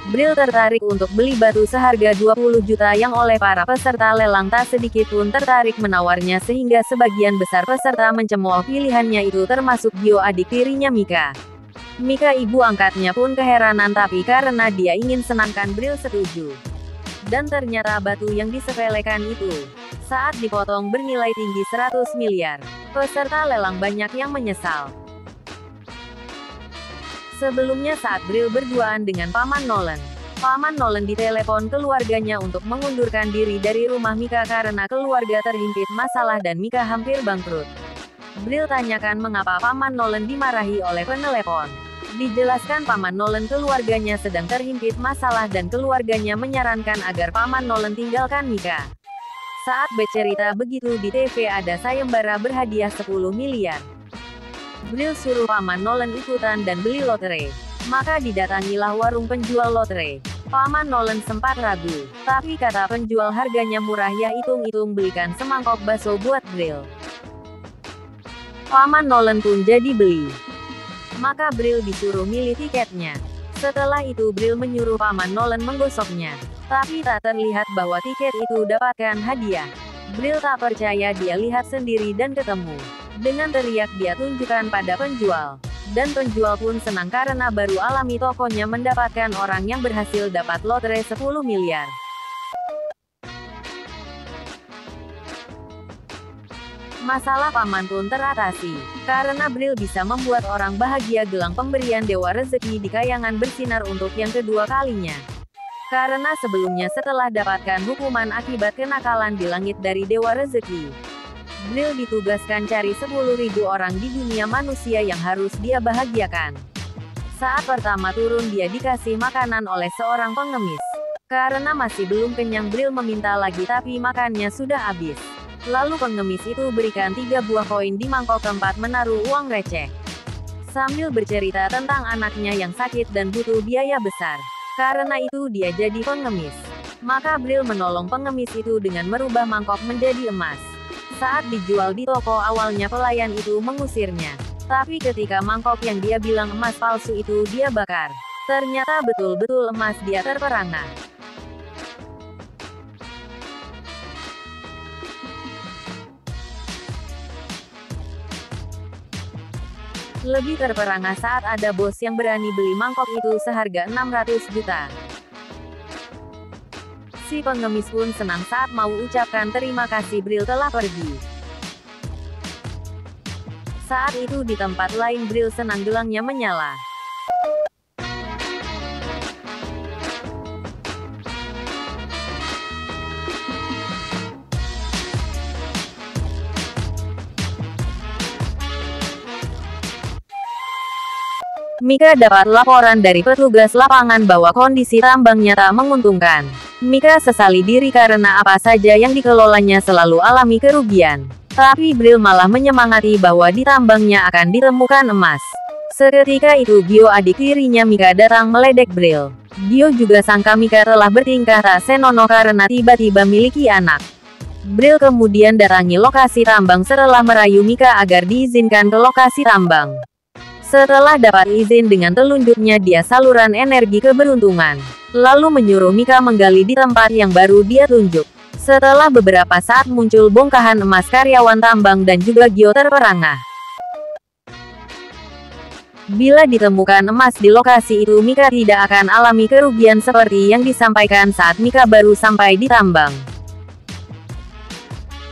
Bril tertarik untuk beli batu seharga 20 juta yang oleh para peserta lelang tak sedikit pun tertarik menawarnya sehingga sebagian besar peserta mencemooh pilihannya itu termasuk Gyo adik tirinya Mika. Mika ibu angkatnya pun keheranan tapi karena dia ingin senangkan Bril setuju. Dan ternyata batu yang disepelekan itu saat dipotong bernilai tinggi 100 miliar. Peserta lelang banyak yang menyesal. Sebelumnya saat Bril berduaan dengan Paman Nolan ditelepon keluarganya untuk mengundurkan diri dari rumah Mika karena keluarga terhimpit masalah dan Mika hampir bangkrut. Bril tanyakan mengapa Paman Nolan dimarahi oleh penelepon. Dijelaskan Paman Nolan keluarganya sedang terhimpit masalah dan keluarganya menyarankan agar Paman Nolan tinggalkan Mika. Saat bercerita begitu di TV ada sayembara berhadiah 10 miliar. Bril suruh Paman Nolan ikutan dan beli lotre. Maka didatangilah warung penjual lotre. Paman Nolan sempat ragu, tapi kata penjual harganya murah ya hitung-hitung belikan semangkok bakso buat Bril. Paman Nolan pun jadi beli. Maka Bril disuruh milih tiketnya. Setelah itu Bril menyuruh Paman Nolan menggosoknya. Tapi tak terlihat bahwa tiket itu dapatkan hadiah. Bril tak percaya dia lihat sendiri dan ketemu. Dengan teriak dia tunjukkan pada penjual. Dan penjual pun senang karena baru alami tokonya mendapatkan orang yang berhasil dapat lotre 10 miliar. Masalah Paman pun teratasi, karena Bril bisa membuat orang bahagia. Gelang pemberian Dewa Rezeki di Kayangan bersinar untuk yang kedua kalinya. Karena sebelumnya setelah dapatkan hukuman akibat kenakalan di langit dari Dewa Rezeki, Bril ditugaskan cari 10.000 orang di dunia manusia yang harus dia bahagiakan. Saat pertama turun dia dikasih makanan oleh seorang pengemis. Karena masih belum kenyang Bril meminta lagi tapi makannya sudah habis. Lalu pengemis itu berikan 3 buah koin di mangkok tempat menaruh uang receh. Sambil bercerita tentang anaknya yang sakit dan butuh biaya besar. Karena itu dia jadi pengemis. Maka Bril menolong pengemis itu dengan merubah mangkok menjadi emas. Saat dijual di toko awalnya pelayan itu mengusirnya. Tapi ketika mangkok yang dia bilang emas palsu itu dia bakar. Ternyata betul-betul emas, dia terperangah. Lebih terperangah saat ada bos yang berani beli mangkok itu seharga 600 juta. Si pengemis pun senang saat mau ucapkan terima kasih Bril telah pergi. Saat itu di tempat lain Bril senang gelangnya menyala. Mika dapat laporan dari petugas lapangan bahwa kondisi tambangnya tak menguntungkan. Mika sesali diri karena apa saja yang dikelolanya selalu alami kerugian. Tapi Bril malah menyemangati bahwa di tambangnya akan ditemukan emas. Seketika itu Gyo adik tirinya Mika datang meledek Bril. Gyo juga sangka Mika telah bertingkah tak senonoh karena tiba-tiba miliki anak. Bril kemudian datangi lokasi tambang setelah merayu Mika agar diizinkan ke lokasi tambang. Setelah dapat izin dengan telunjuknya dia saluran energi keberuntungan. Lalu menyuruh Mika menggali di tempat yang baru dia tunjuk. Setelah beberapa saat muncul bongkahan emas karyawan tambang dan juga Gyo terperangah. Bila ditemukan emas di lokasi itu Mika tidak akan alami kerugian seperti yang disampaikan saat Mika baru sampai di tambang.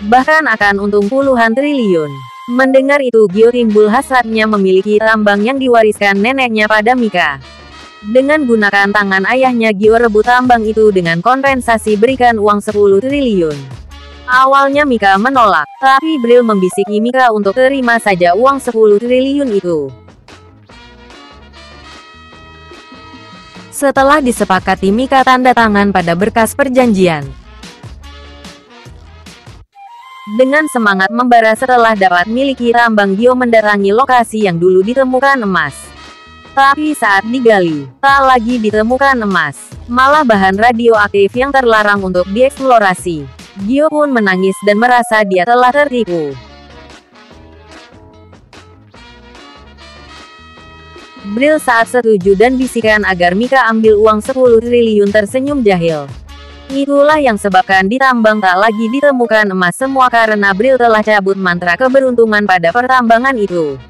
Bahkan akan untung puluhan triliun. Mendengar itu Gyo timbul hasratnya memiliki tambang yang diwariskan neneknya pada Mika. Dengan gunakan tangan ayahnya Gyo rebut tambang itu dengan kompensasi berikan uang 10 triliun. Awalnya Mika menolak, tapi Bril membisiki Mika untuk terima saja uang 10 triliun itu. Setelah disepakati Mika tanda tangan pada berkas perjanjian. Dengan semangat membara setelah dapat miliki tambang Gyo mendatangi lokasi yang dulu ditemukan emas. Tapi saat digali, tak lagi ditemukan emas, malah bahan radioaktif yang terlarang untuk dieksplorasi. Gyo pun menangis dan merasa dia telah tertipu. Bril saat setuju dan bisikan agar Mika ambil uang 10 triliun tersenyum jahil. Itulah yang sebabkan di tambang tak lagi ditemukan emas semua karena Bril telah cabut mantra keberuntungan pada pertambangan itu.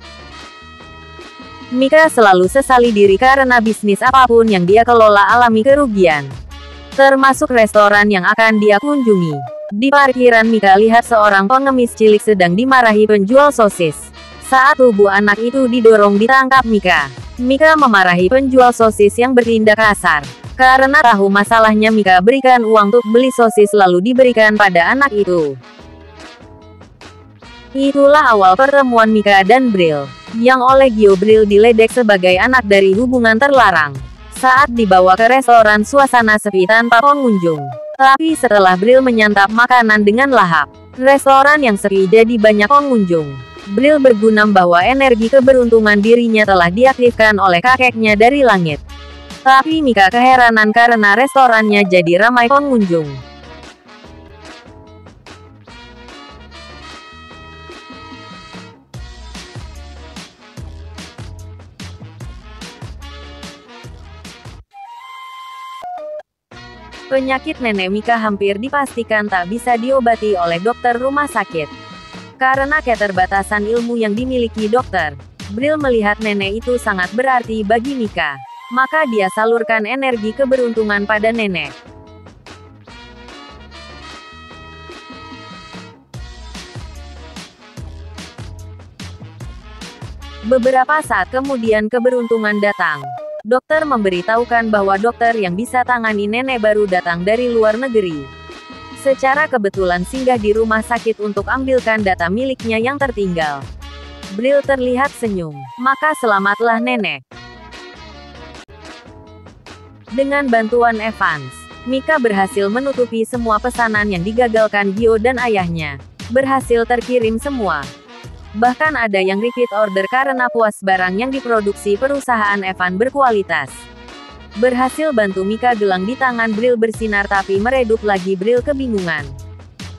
Mika selalu sesali diri karena bisnis apapun yang dia kelola alami kerugian. Termasuk restoran yang akan dia kunjungi. Di parkiran Mika lihat seorang pengemis cilik sedang dimarahi penjual sosis. Saat tubuh anak itu didorong ditangkap Mika. Mika memarahi penjual sosis yang bertindak kasar. Karena tahu masalahnya Mika berikan uang untuk beli sosis lalu diberikan pada anak itu. Itulah awal pertemuan Mika dan Bril, yang oleh Gyo Bril diledek sebagai anak dari hubungan terlarang. Saat dibawa ke restoran suasana sepi tanpa pengunjung. Tapi setelah Bril menyantap makanan dengan lahap, restoran yang sepi jadi banyak pengunjung. Bril bergumam bahwa energi keberuntungan dirinya telah diaktifkan oleh kakeknya dari langit. Tapi Mika keheranan karena restorannya jadi ramai pengunjung. Penyakit nenek Mika hampir dipastikan tak bisa diobati oleh dokter rumah sakit. Karena keterbatasan ilmu yang dimiliki dokter, Bril melihat nenek itu sangat berarti bagi Mika. Maka dia salurkan energi keberuntungan pada nenek. Beberapa saat kemudian keberuntungan datang. Dokter memberitahukan bahwa dokter yang bisa tangani nenek baru datang dari luar negeri. Secara kebetulan singgah di rumah sakit untuk ambilkan data miliknya yang tertinggal. Bril terlihat senyum. Maka selamatlah nenek. Dengan bantuan Evans, Mika berhasil menutupi semua pesanan yang digagalkan Gyo dan ayahnya. Berhasil terkirim semua. Bahkan ada yang repeat order karena puas barang yang diproduksi perusahaan Evan berkualitas. Berhasil bantu Mika. Gelang di tangan Bril bersinar tapi meredup lagi. Bril kebingungan.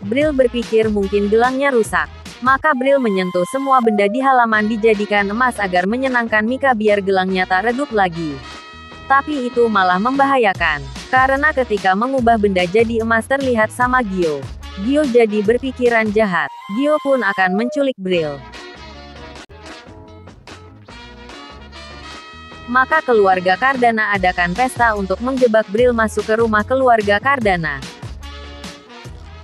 Bril berpikir mungkin gelangnya rusak. Maka Bril menyentuh semua benda di halaman dijadikan emas agar menyenangkan Mika biar gelangnya tak redup lagi. Tapi itu malah membahayakan. Karena ketika mengubah benda jadi emas terlihat sama Gyo. Gyo jadi berpikiran jahat. Gyo pun akan menculik Bril. Maka keluarga Cardana adakan pesta untuk menjebak Bril masuk ke rumah keluarga Cardana.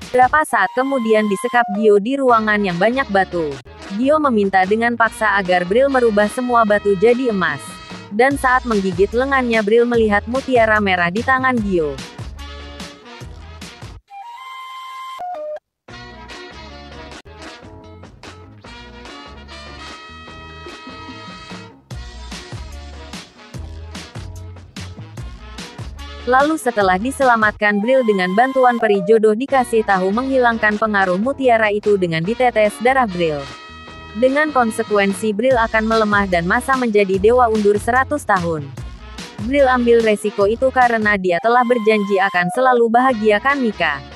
Berapa saat kemudian disekap Gyo di ruangan yang banyak batu. Gyo meminta dengan paksa agar Bril merubah semua batu jadi emas. Dan saat menggigit lengannya Bril melihat mutiara merah di tangan Gyo. Lalu setelah diselamatkan Bril dengan bantuan peri jodoh dikasih tahu menghilangkan pengaruh mutiara itu dengan ditetes darah Bril. Dengan konsekuensi Bril akan melemah dan masa menjadi dewa undur 100 tahun. Bril ambil resiko itu karena dia telah berjanji akan selalu bahagiakan Mika.